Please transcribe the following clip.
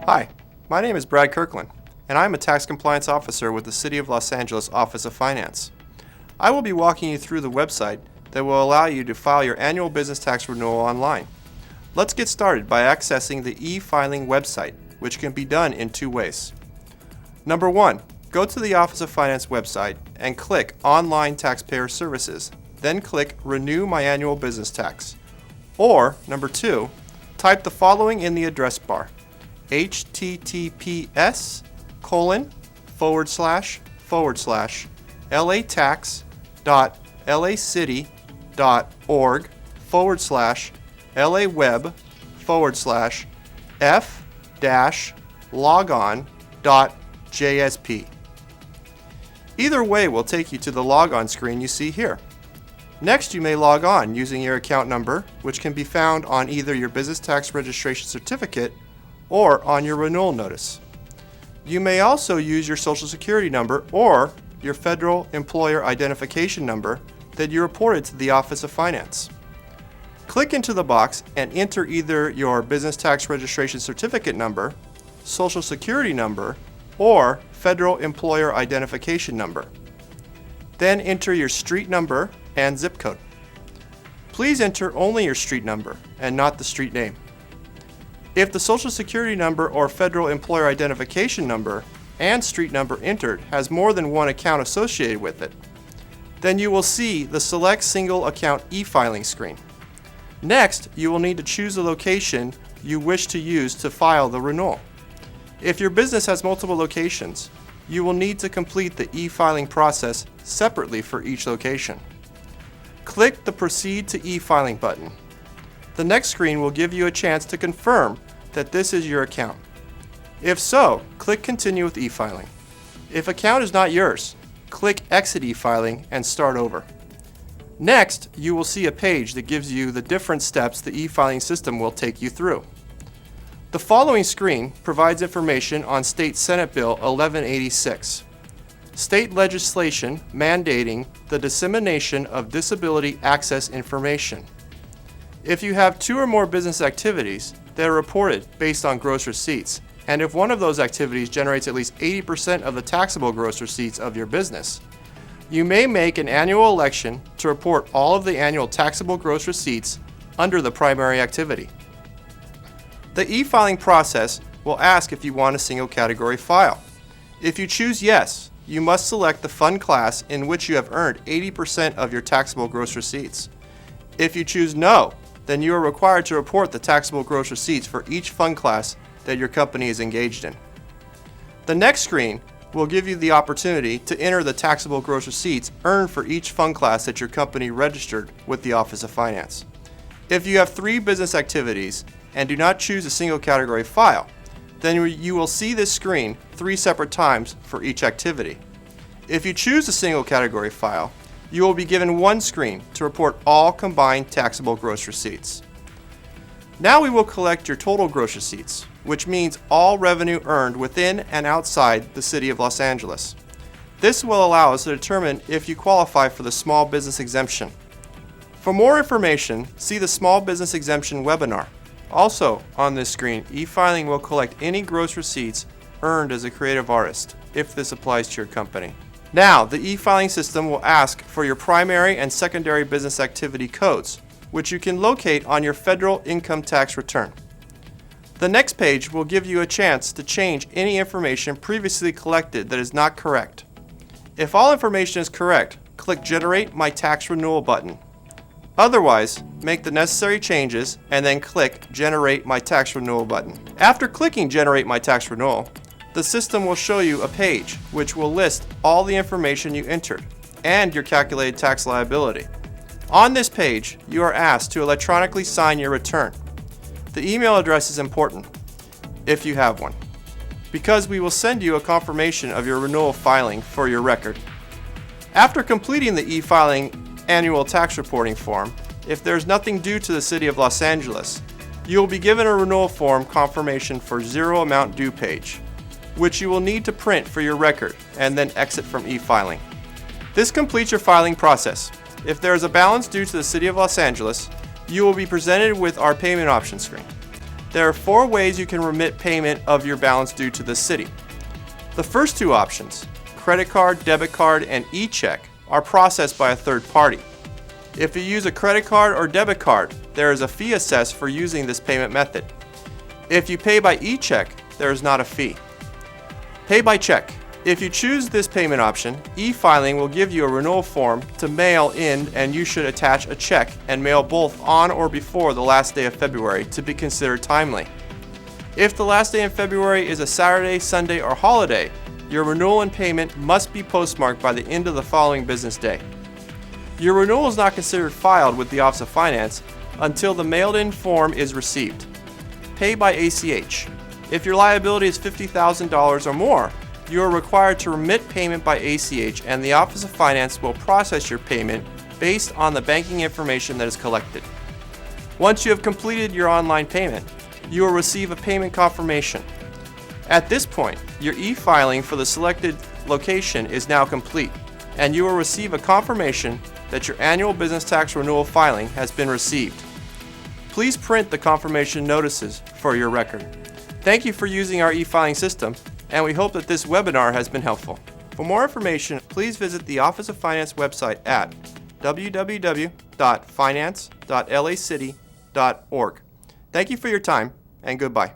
Hi, my name is Brad Kirkland, and I'm a Tax Compliance Officer with the City of Los Angeles Office of Finance. I will be walking you through the website that will allow you to file your annual business tax renewal online. Let's get started by accessing the e-filing website, which can be done in two ways. Number one, go to the Office of Finance website and click Online Taxpayer Services, then click Renew My Annual Business Tax. Or, number two, type the following in the address bar: https://latax.lacity.org/f-logon.jsp. Either way will take you to the logon screen you see here. Next, you may log on using your account number, which can be found on either your business tax registration certificate or on your renewal notice. You may also use your Social Security number or your Federal Employer Identification number that you reported to the Office of Finance. Click into the box and enter either your business tax registration certificate number, Social Security number, or Federal Employer Identification number. Then enter your street number and zip code. Please enter only your street number and not the street name. If the Social Security number or Federal Employer Identification number and street number entered has more than one account associated with it, then you will see the Select Single Account e-filing screen. Next, you will need to choose the location you wish to use to file the renewal. If your business has multiple locations, you will need to complete the e-filing process separately for each location. Click the Proceed to e-filing button. The next screen will give you a chance to confirm that this is your account. If so, click Continue with e-filing. If account is not yours, click Exit e-filing and start over. Next, you will see a page that gives you the different steps the e-filing system will take you through. The following screen provides information on State Senate Bill 1186, state legislation mandating the dissemination of disability access information. If you have two or more business activities that are reported based on gross receipts, and if one of those activities generates at least 80% of the taxable gross receipts of your business, you may make an annual election to report all of the annual taxable gross receipts under the primary activity. The e-filing process will ask if you want a single category file. If you choose yes, you must select the fund class in which you have earned 80% of your taxable gross receipts. If you choose no, then you are required to report the taxable gross receipts for each fund class that your company is engaged in. The next screen will give you the opportunity to enter the taxable gross receipts earned for each fund class that your company registered with the Office of Finance. If you have 3 business activities and do not choose a single category file, then you will see this screen 3 separate times for each activity. If you choose a single category file, you will be given one screen to report all combined taxable gross receipts. Now we will collect your total gross receipts, which means all revenue earned within and outside the City of Los Angeles. This will allow us to determine if you qualify for the small business exemption. For more information, see the small business exemption webinar. Also on this screen, e-filing will collect any gross receipts earned as a creative artist, if this applies to your company. Now, the e-filing system will ask for your primary and secondary business activity codes, which you can locate on your federal income tax return. The next page will give you a chance to change any information previously collected that is not correct. If all information is correct, click Generate My Tax Renewal button. Otherwise, make the necessary changes and then click Generate My Tax Renewal button. After clicking Generate My Tax Renewal, the system will show you a page which will list all the information you entered and your calculated tax liability. On this page, you are asked to electronically sign your return. The email address is important, if you have one, because we will send you a confirmation of your renewal filing for your record. After completing the e-filing annual tax reporting form, if there is nothing due to the City of Los Angeles, you will be given a renewal form confirmation for zero amount due page, which you will need to print for your record and then exit from e-filing. This completes your filing process. If there is a balance due to the City of Los Angeles, you will be presented with our payment option screen. There are 4 ways you can remit payment of your balance due to the city. The first 2 options, credit card, debit card, and e-check, are processed by a third party. If you use a credit card or debit card, there is a fee assessed for using this payment method. If you pay by e-check, there is not a fee. Pay by check. If you choose this payment option, e-filing will give you a renewal form to mail in, and you should attach a check and mail both on or before the last day of February to be considered timely. If the last day in February is a Saturday, Sunday, or holiday, your renewal and payment must be postmarked by the end of the following business day. Your renewal is not considered filed with the Office of Finance until the mailed-in form is received. Pay by ACH. If your liability is $50,000 or more, you are required to remit payment by ACH, and the Office of Finance will process your payment based on the banking information that is collected. Once you have completed your online payment, you will receive a payment confirmation. At this point, your e-filing for the selected location is now complete, and you will receive a confirmation that your annual business tax renewal filing has been received. Please print the confirmation notices for your record. Thank you for using our e-filing system, and we hope that this webinar has been helpful. For more information, please visit the Office of Finance website at www.finance.lacity.org. Thank you for your time, and goodbye.